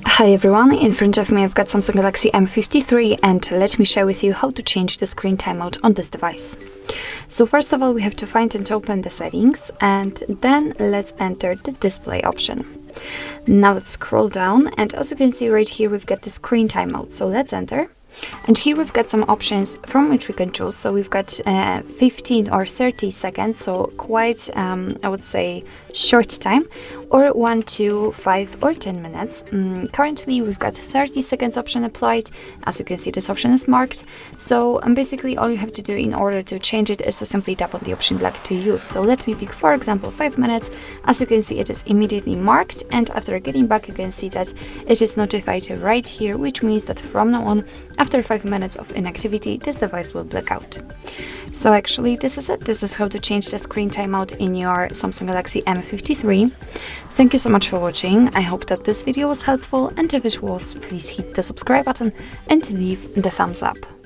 Hi everyone, in front of me I've got Samsung Galaxy M53 and let me share with you how to change the screen timeout on this device. So first of all we have to find and open the settings and then let's enter the display option. Now let's scroll down and as you can see right here we've got the screen timeout, so let's enter. And here we've got some options from which we can choose. So we've got 15 or 30 seconds, so quite, I would say, short time, or 1 to 5 or 10 minutes. Currently, we've got 30 seconds option applied. As you can see, this option is marked. So basically, all you have to do in order to change it is to simply tap on the option like to use. So let me pick, for example, 5 minutes. As you can see, it is immediately marked. And after getting back, you can see that it is notified right here, which means that from now on, after 5 minutes of inactivity, this device will black out. So actually, this is it. This is how to change the screen timeout in your Samsung Galaxy M53. Thank you so much for watching. I hope that this video was helpful, and if it was, please hit the subscribe button and leave the thumbs up.